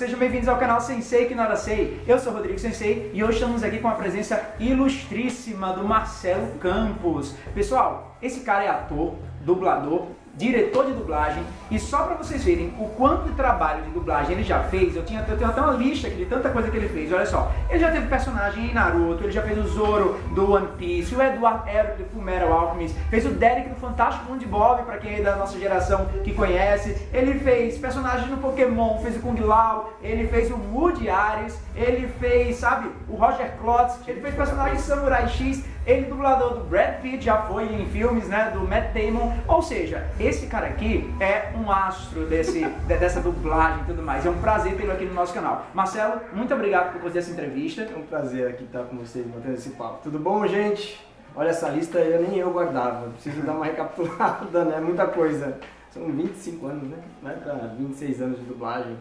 sejam bem-vindos ao canal Sensei que Nada Sei. Eu sou o Rodrigo Sensei e hoje estamos aqui com a presença ilustríssima do Marcelo Campos. Pessoal, esse cara é ator, dublador, diretor de dublagem, e só para vocês verem o quanto de trabalho de dublagem ele já fez, eu tenho até uma lista aqui de tanta coisa que ele fez. Olha só, ele já teve personagem em Naruto, ele já fez o Zoro do One Piece, o Edward Elric do Fullmetal Alchemist, fez o Derek do Fantástico Mundo de Bob, para quem é da nossa geração que conhece, ele fez personagem no Pokémon, fez o Kung Lao, ele fez o Woody Ares, ele fez, sabe, o Roger Klotz, ele fez personagem Samurai X, ele dublador do Brad Pitt, já foi em filmes, né, do Matt Damon, ou seja, esse cara aqui é um astro dessa dublagem e tudo mais. É um prazer tê-lo aqui no nosso canal. Marcelo, muito obrigado por fazer essa entrevista. É um prazer aqui estar com vocês, batendo esse papo. Tudo bom, gente? Olha, essa lista nem eu guardava. Preciso dar uma recapitulada, né? Muita coisa. São 25 anos, né? Vai para 26 anos de dublagem.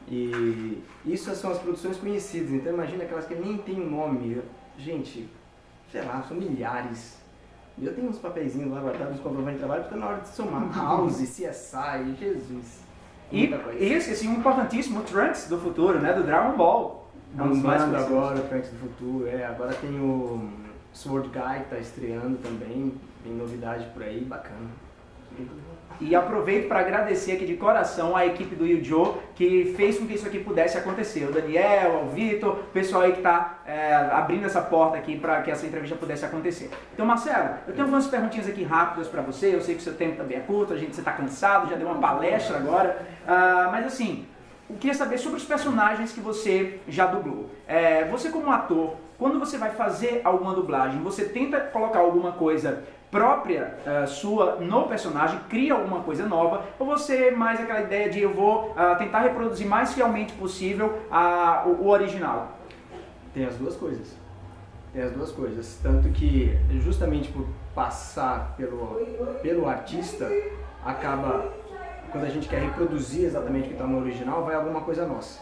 E isso são as produções conhecidas. Então imagina aquelas que nem tem um nome. Gente, sei lá, são milhares. Eu tenho uns papeizinhos lá guardados com comprovante de trabalho, porque tá na hora de somar. House, CSI, Jesus. E esse, assim, um importantíssimo, o Trunks do futuro, né? Do Dragon Ball. Bombando agora, o Trunks do futuro. Agora tem o Sword Guy, que tá estreando também. Tem novidade por aí, bacana. E aproveito para agradecer aqui de coração a equipe do Yu-Gi-Oh! Que fez com que isso aqui pudesse acontecer. O Daniel, o Vitor, o pessoal aí que está abrindo essa porta aqui para que essa entrevista pudesse acontecer. Então, Marcelo, eu tenho algumas perguntinhas aqui rápidas para você. Eu sei que o seu tempo também é curto, você está cansado, já deu uma palestra agora. Mas assim, eu queria saber sobre os personagens que você já dublou. Você como ator, quando você vai fazer alguma dublagem, você tenta colocar alguma coisa própria sua no personagem, cria alguma coisa nova, ou você mais aquela ideia de eu vou tentar reproduzir mais fielmente possível o original? Tem as duas coisas. Tem as duas coisas. Tanto que justamente por passar pelo artista, acaba, quando a gente quer reproduzir exatamente o que está no original, vai alguma coisa nossa.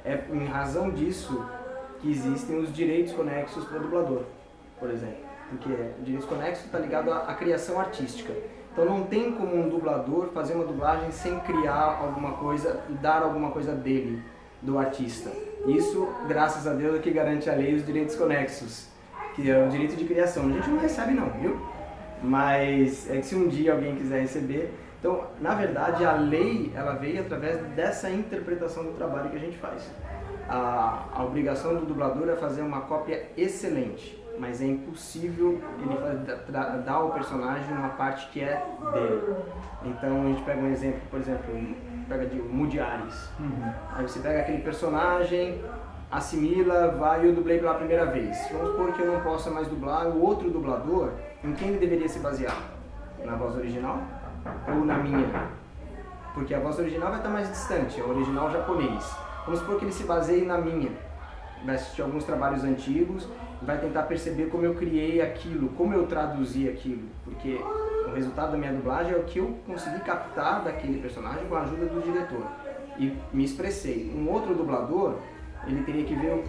É em razão disso que existem os direitos conexos para o dublador, por exemplo. Porque direitos conexos está ligado à criação artística. Então não tem como um dublador fazer uma dublagem sem criar alguma coisa e dar alguma coisa dele, do artista. Isso, graças a Deus, é que garante a lei os direitos conexos, que é o direito de criação. A gente não recebe não, viu? Mas é que se um dia alguém quiser receber... Então, na verdade, a lei ela veio através dessa interpretação do trabalho que a gente faz. A obrigação do dublador é fazer uma cópia excelente, mas é impossível ele dar ao personagem uma parte que é dele. Então a gente pega um exemplo, por exemplo, pega de Woody Ares. Aí você pega aquele personagem, assimila, vai e eu dublei pela primeira vez. Vamos supor que eu não possa mais dublar o outro dublador, em quem ele deveria se basear? Na voz original ou na minha? Porque a voz original vai estar mais distante, é o original japonês. Vamos supor que ele se baseie na minha, vai assistir alguns trabalhos antigos, vai tentar perceber como eu criei aquilo, como eu traduzi aquilo, porque o resultado da minha dublagem é o que eu consegui captar daquele personagem com a ajuda do diretor e me expressei. Um outro dublador, ele teria que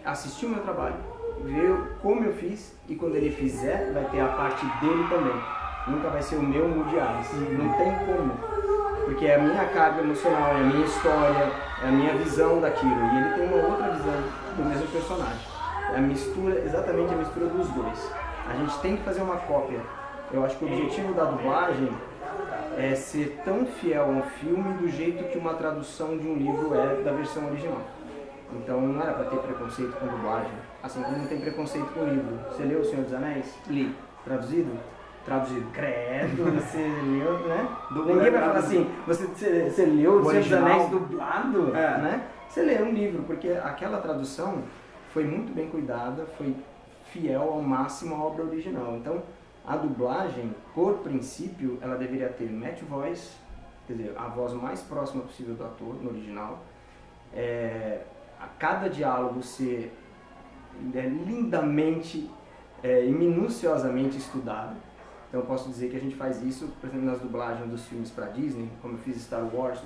assistir o meu trabalho, ver como eu fiz, e quando ele fizer, vai ter a parte dele também. Nunca vai ser o meu Woody Ares, não tem como. Porque é a minha carga emocional, é a minha história, é a minha visão daquilo. E ele tem uma outra visão do mesmo personagem. É a mistura, exatamente a mistura dos dois. A gente tem que fazer uma cópia. Eu acho que o objetivo da dublagem é ser tão fiel a um filme do jeito que uma tradução de um livro é da versão original. Então não era para ter preconceito com dublagem, assim como não tem preconceito com livro. Você leu O Senhor dos Anéis? Li. Traduzido? Traduzido. Credo, você leu, né? Ninguém vai falar assim, você leu O Senhor dos Anéis dublado, né? Você lê um livro, porque aquela tradução foi muito bem cuidada, foi fiel ao máximo à obra original. Então, a dublagem, por princípio, ela deveria ter match voice, quer dizer, a voz mais próxima possível do ator, no original. A cada diálogo ser lindamente e minuciosamente estudado. Então eu posso dizer que a gente faz isso, por exemplo, nas dublagens dos filmes para Disney, como eu fiz Star Wars,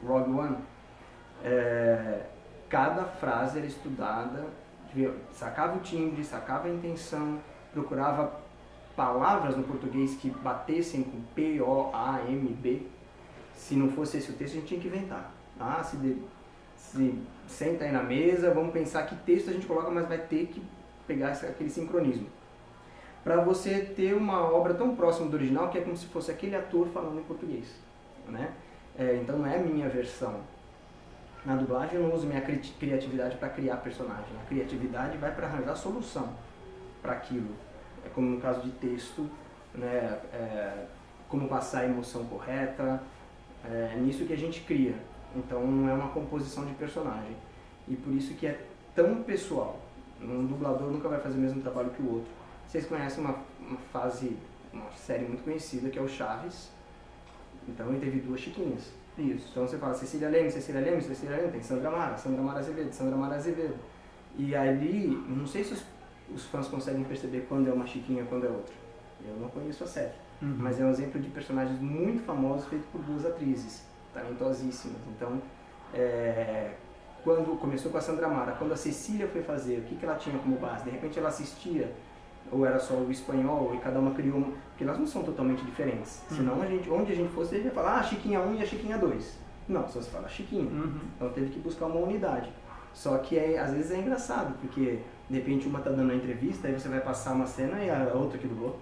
Rogue One. Cada frase era estudada, sacava o timbre, sacava a intenção, procurava palavras no português que batessem com P, O, A, M, B. Se não fosse esse o texto, a gente tinha que inventar. Ah, se senta aí na mesa, vamos pensar que texto a gente coloca, mas vai ter que pegar aquele sincronismo. Para você ter uma obra tão próxima do original que é como se fosse aquele ator falando em português, né? Então não é a minha versão. Na dublagem eu não uso minha criatividade para criar personagem. A criatividade vai para arranjar solução para aquilo. É como no caso de texto, né? Como passar a emoção correta. É nisso que a gente cria. Então não é uma composição de personagem. E por isso que é tão pessoal. Um dublador nunca vai fazer o mesmo trabalho que o outro. Vocês conhecem uma série muito conhecida que é o Chaves. Então ele teve 2 Chiquinhas. Isso. Então você fala Cecília Leme, tem Sandra Mara Azevedo. E ali, não sei se os fãs conseguem perceber quando é uma Chiquinha e quando é outra. Eu não conheço a série. Mas é um exemplo de personagens muito famosos feito por 2 atrizes, talentosíssimas. Então, quando começou com a Sandra Mara, quando a Cecília foi fazer, o que ela tinha como base? De repente ela assistia, ou era só o espanhol, e cada uma criou uma, porque elas não são totalmente diferentes. Senão, onde a gente fosse, a gente ia falar, a Chiquinha 1 e a Chiquinha 2. Não, só se fala Chiquinha. Então teve que buscar uma unidade. Só que às vezes é engraçado, porque de repente uma tá dando a entrevista, aí você vai passar uma cena e a outra que dublou.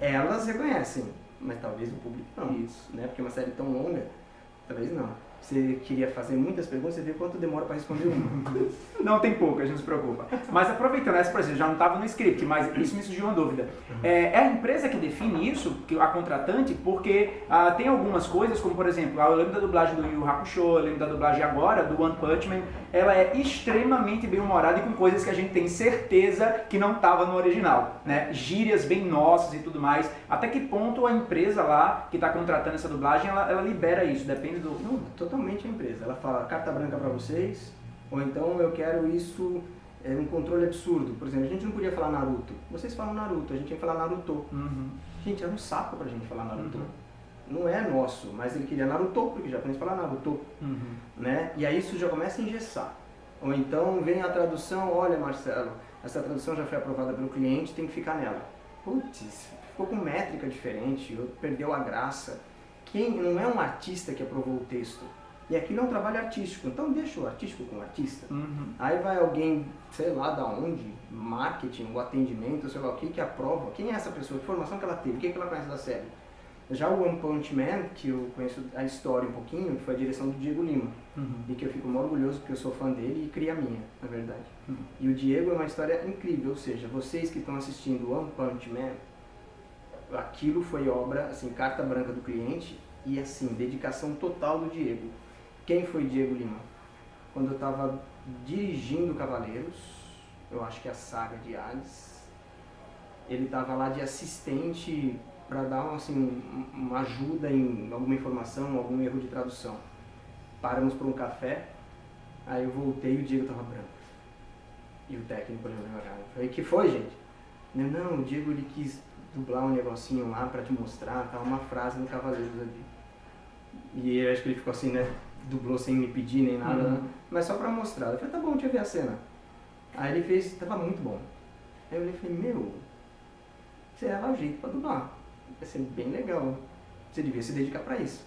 Elas reconhecem, mas talvez o público não. Isso. Né? Porque é uma série tão longa, talvez não. Você queria fazer muitas perguntas, você vê quanto demora para responder uma. Não tem poucas, não se preocupa. Mas aproveitando essa, por exemplo, já não estava no script, mas isso me surgiu uma dúvida. É a empresa que define isso, a contratante, porque tem algumas coisas, como por exemplo, eu lembro da dublagem do Yu Yu Hakusho, eu lembro da dublagem agora, do One Punch Man, ela é extremamente bem-humorada e com coisas que a gente tem certeza que não estava no original, né? Gírias bem nossas e tudo mais. Até que ponto a empresa lá, que está contratando essa dublagem, ela libera isso? Depende do... Não, totalmente a empresa. Ela fala, carta branca para vocês, ou então eu quero isso, um controle absurdo. Por exemplo, a gente não podia falar Naruto. Vocês falam Naruto, a gente tinha que falar Naruto. Gente, era um saco pra gente falar Naruto. Não é nosso, mas ele queria Naruto, porque o japonês fala Naruto. Né? E aí isso já começa a engessar. Ou então vem a tradução, olha Marcelo, essa tradução já foi aprovada pelo cliente, tem que ficar nela. Putz, ficou com métrica diferente, perdeu a graça. Não é um artista que aprovou o texto. E aquilo é um trabalho artístico, então deixa o artístico com o artista. Aí vai alguém, sei lá da onde, marketing, o atendimento, sei lá o que aprova. Quem é essa pessoa? Que formação que ela teve? O que ela conhece da série? Já o One Punch Man, que eu conheço a história um pouquinho, que foi a direção do Diego Lima. E que eu fico muito orgulhoso porque eu sou fã dele e cria a minha, na verdade. E o Diego é uma história incrível, ou seja, vocês que estão assistindo One Punch Man, aquilo foi obra, assim, carta branca do cliente e, assim, dedicação total do Diego. Quem foi Diego Lima? Quando eu estava dirigindo Cavaleiros, eu acho que é a saga de Hades, ele estava lá de assistente para dar assim, uma ajuda em alguma informação, algum erro de tradução. Paramos por um café, aí eu voltei e o Diego estava branco. E o técnico olhou na minha cara. Falei, que foi, gente? Não, o Diego ele quis dublar um negocinho lá para te mostrar, tá, uma frase no Cavaleiros ali. E eu acho que ele ficou assim, né? Dublou sem me pedir nem nada, né? Mas só pra mostrar. Eu falei, tá bom, deixa eu ver a cena. Aí ele fez, tava muito bom. Aí eu falei, meu, você leva o jeito pra dublar. Vai ser bem legal. Você devia se dedicar pra isso.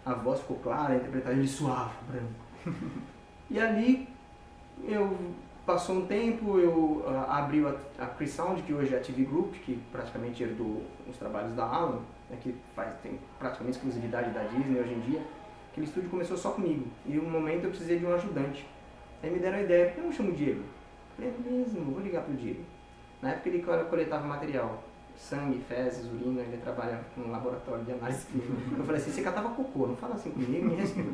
A voz ficou clara, a interpretação ele suave, branco. E ali, passou um tempo, eu abri a Chris Sound, que hoje é a TV Group, que praticamente herdou os trabalhos da Alan, né, que tem praticamente exclusividade da Disney hoje em dia. Aquele estúdio começou só comigo, e um momento eu precisei de um ajudante. Aí me deram a ideia, por que eu não chamo o Diego? Eu falei, mesmo, vou ligar pro Diego. Na época ele coletava material, sangue, fezes, urina, ele trabalha num laboratório de análise clínica. Eu falei assim, você catava cocô, não fala assim comigo, me respeita.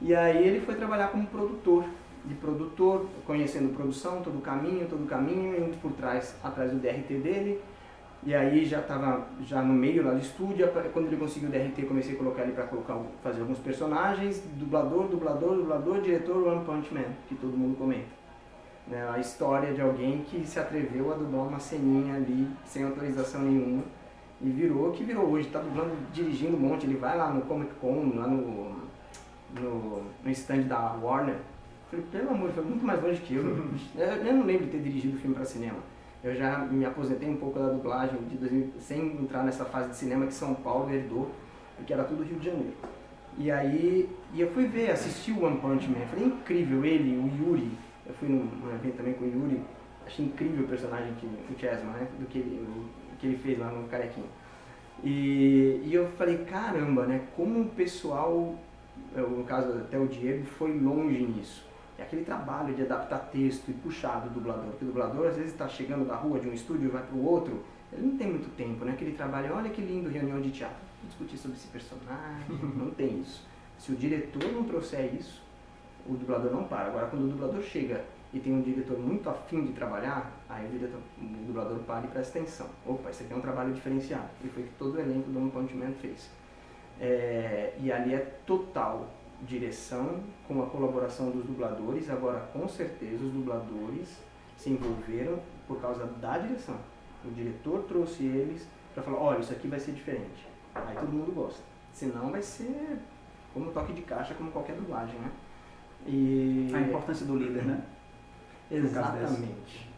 E aí ele foi trabalhar como produtor, conhecendo produção, todo o caminho, indo por trás, atrás do DRT dele. E aí já estava no meio lá do estúdio, quando ele conseguiu o DRT, comecei a colocar ele para fazer alguns personagens, dublador, diretor, One Punch Man, que todo mundo comenta. Né, a história de alguém que se atreveu a dublar uma ceninha ali, sem autorização nenhuma, e virou o que virou hoje, está dublando, dirigindo um monte, ele vai lá no Comic Con, lá no stand da Warner. Eu falei, pelo amor, foi muito mais longe que eu. Eu não lembro de ter dirigido filme para cinema. Eu já me aposentei um pouco da dublagem de 2000, sem entrar nessa fase de cinema que São Paulo herdou, porque era tudo Rio de Janeiro. E aí eu fui ver, assisti o One Punch Man, falei, incrível ele, o Yuri. Eu fui num evento também com o Yuri, achei incrível o personagem o Chessman, né, do que ele fez lá no Carequinho. E eu falei, caramba, né, como o pessoal, no caso até o Diego, foi longe nisso. É aquele trabalho de adaptar texto e puxar do dublador, porque o dublador às vezes está chegando da rua de um estúdio e vai para o outro, ele não tem muito tempo, né, aquele trabalho, olha que lindo, reunião de teatro, discutir sobre esse personagem, não tem isso. Se o diretor não trouxer isso, o dublador não para. Agora, quando o dublador chega e tem um diretor muito afim de trabalhar, aí o dublador para e presta atenção. Opa, esse aqui é um trabalho diferenciado. E foi o que todo o elenco do One Punch Man fez. E ali é total direção com a colaboração dos dubladores. Agora, com certeza, os dubladores se envolveram por causa da direção. O diretor trouxe eles para falar, olha, isso aqui vai ser diferente. Aí todo mundo gosta. Senão vai ser como toque de caixa, como qualquer dublagem, né? E a importância do líder, né? Exatamente.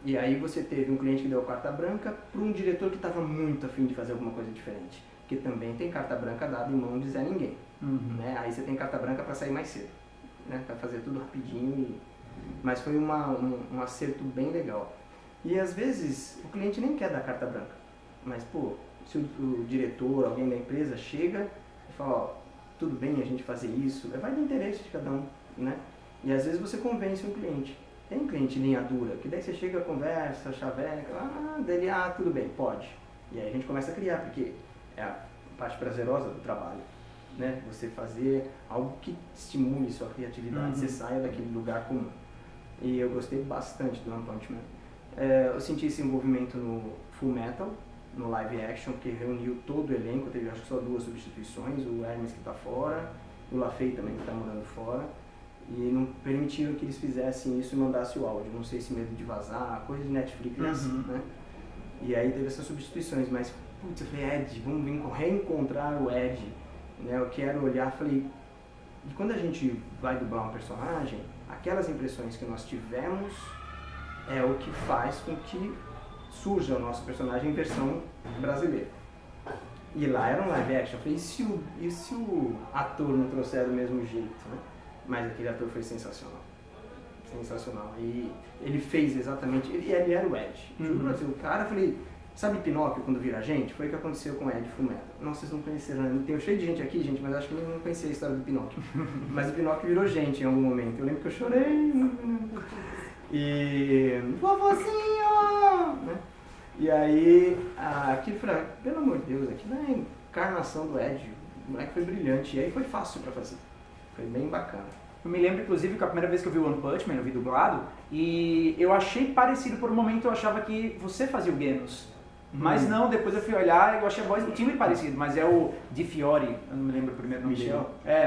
E aí você teve um cliente que deu carta branca para um diretor que estava muito afim de fazer alguma coisa diferente. Porque também tem carta branca dada em mão de Zé Ninguém. Né? Aí você tem carta branca para sair mais cedo, né? Para fazer tudo rapidinho. Mas foi um acerto bem legal. E às vezes o cliente nem quer dar carta branca. Mas, pô, se o diretor, alguém da empresa chega e fala, ó, tudo bem a gente fazer isso, vai do interesse de cada um, né? E às vezes você convence um cliente. Tem cliente linha dura, que daí você chega, conversa, chaveca, dele, tudo bem, pode. E aí a gente começa a criar, porque é a parte prazerosa do trabalho, né? Você fazer algo que estimule sua criatividade, você saia daquele lugar comum. E eu gostei bastante do One Punch Man. Eu senti esse envolvimento no Full Metal, no live action, que reuniu todo o elenco, teve acho que só 2 substituições, o Hermes que está fora, o LaFay também que está morando fora, e não permitiram que eles fizessem isso e mandassem o áudio, não sei se medo de vazar, coisa de Netflix é assim, né? E aí teve essas substituições, mas putz, eu falei, Ed, vamos vir reencontrar o Ed, né? Eu quero olhar, falei, e quando a gente vai dublar um personagem, aquelas impressões que nós tivemos é o que faz com que surja o nosso personagem em versão brasileira. E lá era um live action. Eu falei, e se o ator não trouxer do mesmo jeito, né? Mas aquele ator foi sensacional. Sensacional. E ele fez exatamente, ele era o Ed. Juro pra você, o cara, eu falei, sabe Pinóquio quando vira gente? Foi o que aconteceu com o Ed Fullmetal. Nossa, vocês não conheceram, né? Tem cheio de gente aqui, gente, mas acho que ninguém não conhecia a história do Pinóquio. Mas o Pinóquio virou gente em algum momento. Eu lembro que eu chorei. E... vovozinho! Né? E aí, aquilo, eu falei, pelo amor de Deus, aquilo é a encarnação do Ed. O moleque foi brilhante. E aí foi fácil pra fazer. Foi bem bacana. Eu me lembro, inclusive, que a primeira vez que eu vi o One Punch Man, eu vi dublado, e eu achei parecido por um momento, eu achava que você fazia o Genos. Mas não, depois eu fui olhar e eu achei a voz do time parecido, mas é o Di Fiore, eu não me lembro o primeiro nome dele.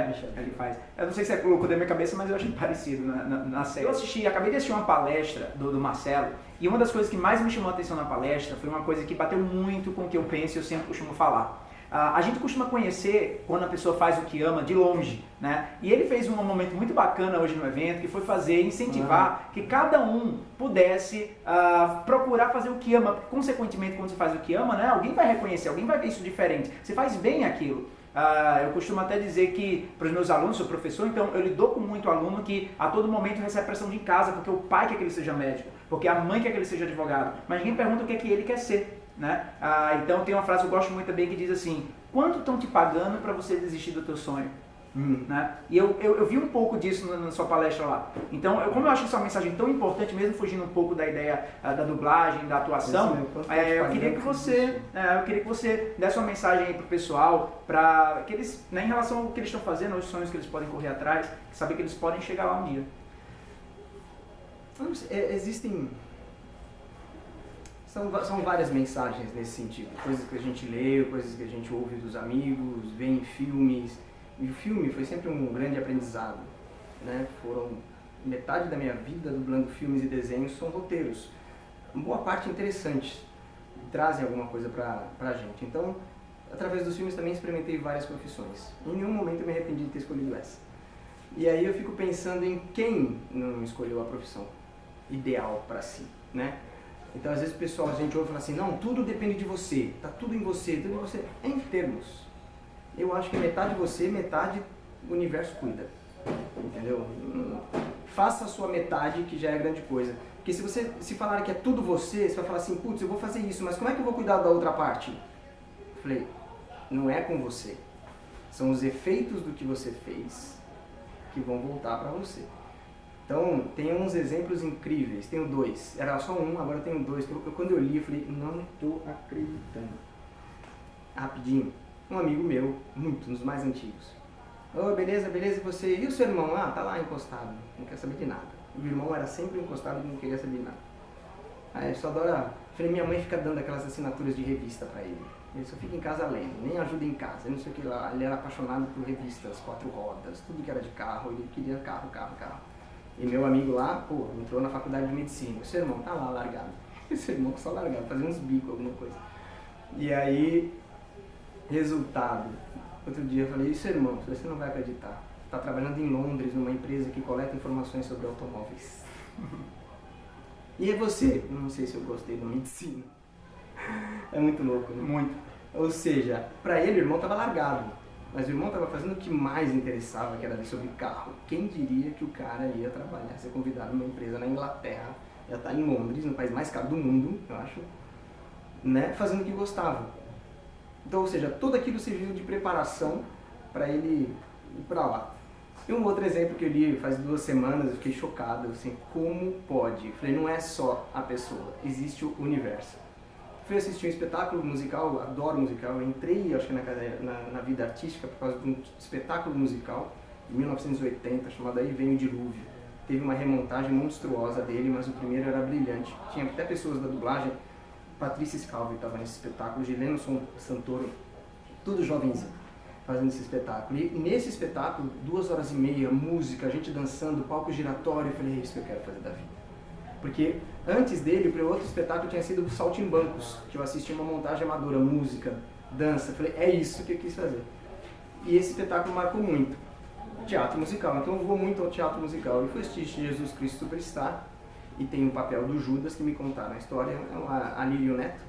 Michel, ele faz. Eu não sei se é colocou da minha cabeça, mas eu achei parecido na série. Eu acabei de assistir uma palestra do Marcelo, e uma das coisas que mais me chamou a atenção na palestra foi uma coisa que bateu muito com o que eu penso e eu sempre costumo falar. A gente costuma conhecer quando a pessoa faz o que ama de longe, né? E ele fez um momento muito bacana hoje no evento, que foi incentivar que cada um pudesse procurar fazer o que ama, porque consequentemente quando você faz o que ama, né, alguém vai reconhecer, alguém vai ver isso diferente, você faz bem aquilo. Eu costumo até dizer que para os meus alunos, sou professor, então eu lido com muito aluno que a todo momento recebe pressão de casa, porque o pai quer que ele seja médico, porque a mãe quer que ele seja advogado, mas ninguém pergunta o que é que ele quer ser. Né? Então tem uma frase que eu gosto muito também que diz assim: quanto estão te pagando para você desistir do teu sonho? Né? E eu vi um pouco disso na sua palestra lá. Então, como eu acho essa mensagem tão importante, mesmo fugindo um pouco da ideia da dublagem, da atuação, eu queria que você desse uma mensagem aí pro pessoal, para que eles, né, em relação ao que eles estão fazendo, aos sonhos que eles podem correr atrás, saber que eles podem chegar lá um dia. Existem... São várias mensagens nesse sentido, coisas que a gente lê, coisas que a gente ouve dos amigos, vê em filmes. E o filme foi sempre um grande aprendizado, né? Metade da minha vida dublando filmes e desenhos são roteiros. Uma boa parte interessantes, trazem alguma coisa pra gente. Então, através dos filmes também experimentei várias profissões. Em nenhum momento eu me arrependi de ter escolhido essa. E aí eu fico pensando em quem não escolheu a profissão ideal para si, né? Então, às vezes, o pessoal, a gente ouve e fala assim, não, tudo depende de você, tá tudo em você, tudo em você. É em termos. Eu acho que metade você, metade o universo cuida. Entendeu? Faça a sua metade, que já é grande coisa. Porque se falar que é tudo você, você vai falar assim, putz, eu vou fazer isso, mas como é que eu vou cuidar da outra parte? Eu falei, não é com você. São os efeitos do que você fez que vão voltar para você. Então, tem uns exemplos incríveis. Tenho dois. Era só um, agora tenho dois. Quando eu li, eu falei, não estou acreditando. Rapidinho. Um amigo meu, um dos mais antigos. Ô, beleza, beleza, e você? E o seu irmão? Ah, tá lá encostado, não quer saber de nada. O irmão era sempre encostado e não queria saber de nada. Aí ele só adora... Falei, minha mãe fica dando aquelas assinaturas de revista pra ele. Ele só fica em casa lendo, nem ajuda em casa, não sei o que lá. Ele era apaixonado por revistas, 4 rodas, tudo que era de carro, ele queria carro. E meu amigo lá, pô, entrou na faculdade de medicina. O seu irmão tá lá largado. O seu irmão só largado, fazendo uns bicos, alguma coisa. E aí, resultado. Outro dia eu falei, e seu irmão? Você não vai acreditar. Está trabalhando em Londres, numa empresa que coleta informações sobre automóveis. E é você? Não sei se eu gostei da medicina. É muito louco, né? Muito. Ou seja, para ele o irmão estava largado. Mas o irmão estava fazendo o que mais interessava, que era ali sobre carro. Quem diria que o cara ia trabalhar, ser convidado numa empresa na Inglaterra, ia estar em Londres, no país mais caro do mundo, eu acho, né? Fazendo o que gostava. Então, ou seja, tudo aquilo serviu de preparação para ele ir para lá. E um outro exemplo que eu li faz 2 semanas, eu fiquei chocado, assim, como pode? Eu falei, não é só a pessoa, existe o universo. Fui assistir um espetáculo musical, adoro musical, eu entrei, acho que na vida artística por causa de um espetáculo musical, de 1980, chamado Aí Vem o Dilúvio. Teve uma remontagem monstruosa dele, mas o primeiro era brilhante. Tinha até pessoas da dublagem, Patrícia Scalvi estava nesse espetáculo, Gileno Santoro, tudo jovenzinho, fazendo esse espetáculo. E nesse espetáculo, 2 horas e meia, música, gente dançando, palco giratório, eu falei, é isso que eu quero fazer da vida. Porque antes dele, para outro espetáculo, tinha sido Saltimbancos, que eu assisti uma montagem amadora, música, dança, eu falei, é isso que eu quis fazer. E esse espetáculo marcou muito. Teatro musical, então eu vou muito ao teatro musical. E fui assistir Jesus Cristo Superstar, e tem o papel do Judas, que me contaram a história, é o Alírio Neto,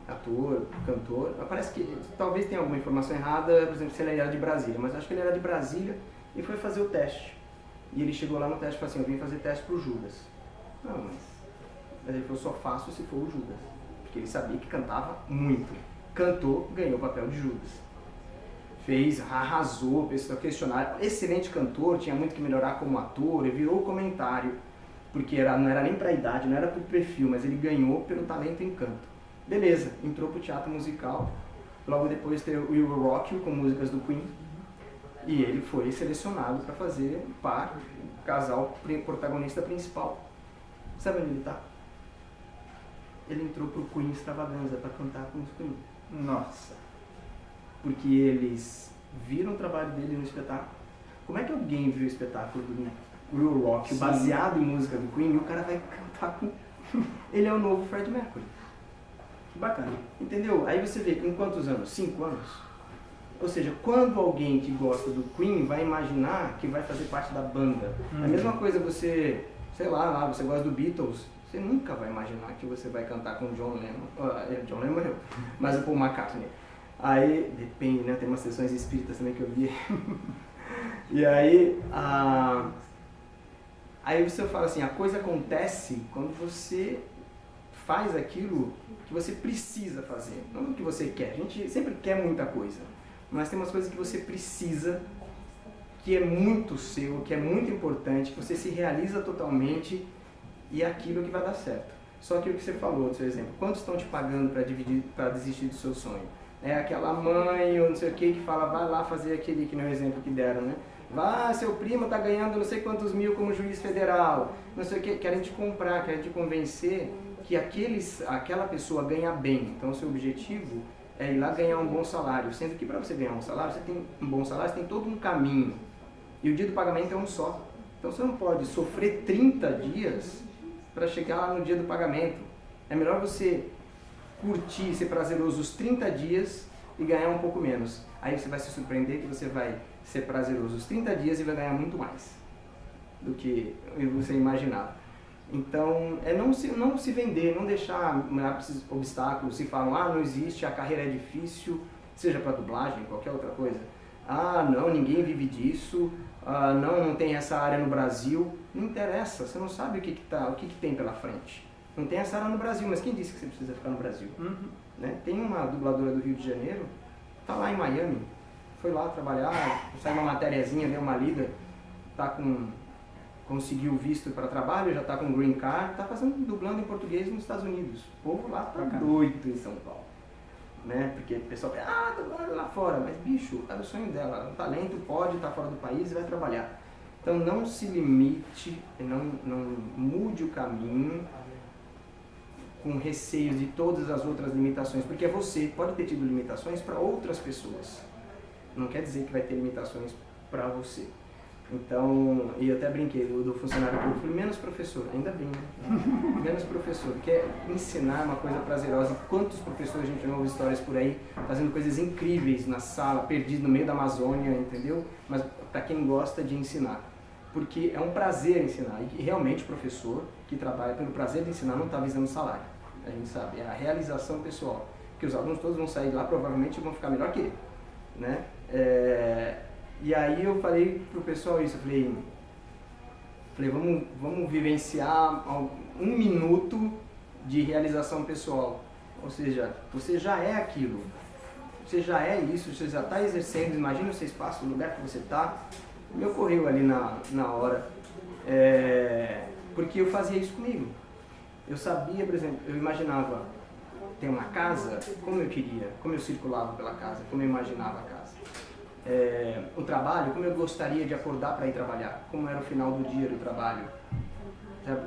ator, cantor. Parece que talvez tenha alguma informação errada, por exemplo, se ele era de Brasília, mas acho que ele era de Brasília e foi fazer o teste. E ele chegou lá no teste e falou assim, eu vim fazer teste pro Judas. Não, mas ele falou, só faço se for o Judas, porque ele sabia que cantava muito. Cantou, ganhou o papel de Judas. Fez, arrasou, pessoal questionário, excelente cantor, tinha muito que melhorar como ator, e virou comentário. Porque não era nem para a idade, não era para o perfil, mas ele ganhou pelo talento e encanto. Beleza, entrou para o teatro musical, logo depois teve o We Will Rock You, com músicas do Queen, e ele foi selecionado para fazer par, o casal protagonista principal. Sabe onde ele está? Ele entrou para o Queen Extravaganza para cantar com os Queen. Nossa. Porque eles viram o trabalho dele no espetáculo. Como é que alguém viu o espetáculo do Will Rock, baseado em música do Queen, e o cara vai cantar com... Ele é o novo Freddie Mercury. Que bacana. Entendeu? Aí você vê, em quantos anos? 5 anos? Ou seja, quando alguém que gosta do Queen vai imaginar que vai fazer parte da banda. A mesma coisa você, sei lá, você gosta do Beatles, você nunca vai imaginar que você vai cantar com o John Lennon. John Lennon morreu, mas o Paul McCartney. Aí, depende, né? Tem umas sessões espíritas também que eu vi. E aí, aí você fala assim, a coisa acontece quando você faz aquilo que você precisa fazer, não o que você quer. A gente sempre quer muita coisa, mas tem umas coisas que você precisa, que é muito seu, que é muito importante, que você se realiza totalmente e é aquilo que vai dar certo. Só que o que você falou, do seu exemplo, quantos estão te pagando para desistir do seu sonho? É aquela mãe ou não sei o que fala, vai lá fazer aquele, que não é o exemplo que deram, né? Vá, seu primo está ganhando não sei quantos mil como juiz federal, não sei o que, querem te comprar, querem te convencer que aquela pessoa ganha bem. Então, o seu objetivo é ir lá ganhar um bom salário, sendo que para você ganhar um salário, você tem um bom salário, você tem todo um caminho. E o dia do pagamento é um só. Então, você não pode sofrer 30 dias para chegar lá no dia do pagamento. É melhor você curtir, ser prazeroso os 30 dias e ganhar um pouco menos. Aí você vai se surpreender que você vai ser prazeroso os 30 dias e vai ganhar muito mais do que você imaginava. Então, é não se vender, não deixar esses obstáculos, se falam, não existe, a carreira é difícil, seja para dublagem, qualquer outra coisa. Não, ninguém vive disso, não tem essa área no Brasil. Não interessa, você não sabe o que tem pela frente. Não tem essa área no Brasil, mas quem disse que você precisa ficar no Brasil? Né? Tem uma dubladora do Rio de Janeiro, tá lá em Miami, foi lá trabalhar, saiu uma matériazinha, deu uma lida, conseguiu visto para trabalho, já está com green card, está dublando em português nos Estados Unidos. O povo lá tá doido em São Paulo. Né? Porque o pessoal fala, dublando lá fora, mas bicho, é o sonho dela, o talento pode estar fora do país e vai trabalhar. Então não se limite, não mude o caminho com receios de todas as outras limitações, porque você pode ter tido limitações para outras pessoas. Não quer dizer que vai ter limitações para você. Então, e eu até brinquei do funcionário público, menos professor, ainda bem, né? Menos professor, porque ensinar é uma coisa prazerosa. Quantos professores a gente ouve histórias por aí, fazendo coisas incríveis na sala, perdido no meio da Amazônia, entendeu? Mas para quem gosta de ensinar, porque é um prazer ensinar, e realmente o professor que trabalha pelo prazer de ensinar não está visando salário, a gente sabe, é a realização pessoal, que os alunos todos vão sair de lá provavelmente vão ficar melhor que ele, né? E aí eu falei pro pessoal isso, eu falei vamos vivenciar 1 minuto de realização pessoal. Ou seja, você já é aquilo, você já é isso, você já está exercendo, imagina o seu espaço, o lugar que você está. Me ocorreu ali na hora, porque eu fazia isso comigo. Eu sabia, por exemplo, eu imaginava ter uma casa como eu queria, como eu circulava pela casa, como eu imaginava a casa. O trabalho, como eu gostaria de acordar para ir trabalhar, como era o final do dia do trabalho,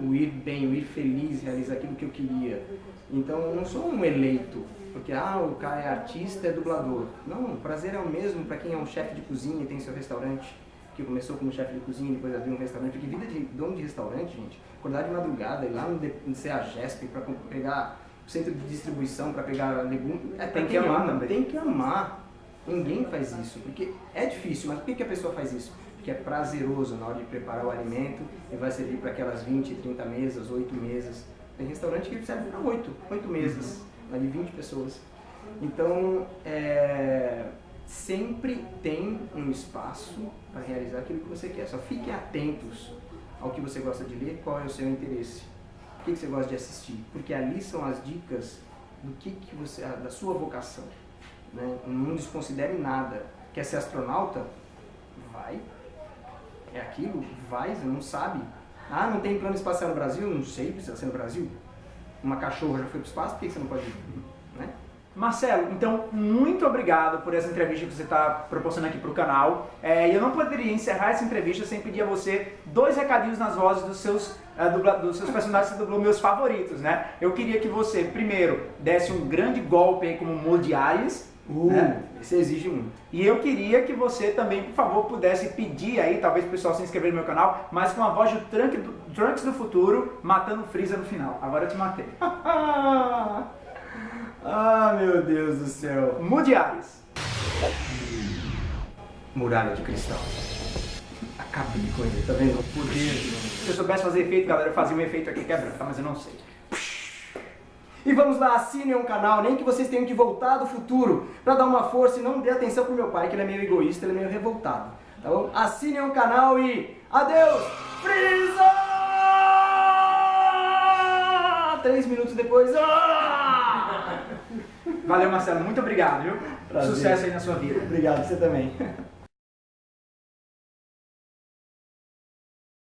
o ir bem, o ir feliz, realizar aquilo que eu queria. Então eu não sou um eleito, porque o cara é artista, é dublador. Não, o prazer é o mesmo para quem é um chefe de cozinha e tem seu restaurante, que começou como chefe de cozinha e depois abriu um restaurante. Porque vida de dono de restaurante, gente, acordar de madrugada, ir lá no CEAGESP para pegar o centro de distribuição, para pegar legumes, tem que amar também. Tem que amar. Ninguém faz isso, porque é difícil, mas por que a pessoa faz isso? Porque é prazeroso na hora de preparar o alimento e vai servir para aquelas 20, 30 mesas, 8 mesas. Tem restaurante que serve para 8 mesas, de 20 pessoas. Então, sempre tem um espaço para realizar aquilo que você quer. Só fiquem atentos ao que você gosta de ler, qual é o seu interesse, o que você gosta de assistir, porque ali são as dicas do que você, da sua vocação. Né? Não desconsidere nada. Quer ser astronauta? Vai. É aquilo? Vai, você não sabe. Não tem plano espacial no Brasil? Não sei, precisa ser no Brasil. Uma cachorra já foi para o espaço, por que você não pode ir? Né? Marcelo, então, muito obrigado por essa entrevista que você está proporcionando aqui para o canal. E eu não poderia encerrar essa entrevista sem pedir a você 2 recadinhos nas vozes dos seus personagens que você dublou, meus favoritos, né? Eu queria que você, primeiro, desse um grande golpe aí como Moody Arias, né? Isso exige muito. E eu queria que você também, por favor, pudesse pedir aí, talvez o pessoal se inscrever no meu canal, mas com a voz do Trunks do futuro, matando o Freeza no final. Agora eu te matei. Meu Deus do céu. Moody Arias. Muralha de cristal. Acabei com ele, tá vendo? O poder. Se eu soubesse fazer efeito, galera, eu fazia um efeito aqui quebrando, tá? Mas eu não sei. E vamos lá, assinem um canal, nem que vocês tenham que voltar do futuro para dar uma força e não dê atenção pro meu pai, que ele é meio egoísta, ele é meio revoltado. Tá bom? Assinem um canal e adeus, Freeza! 3 minutos depois. Valeu, Marcelo, muito obrigado, viu? Prazer. Sucesso aí na sua vida. Obrigado, você também.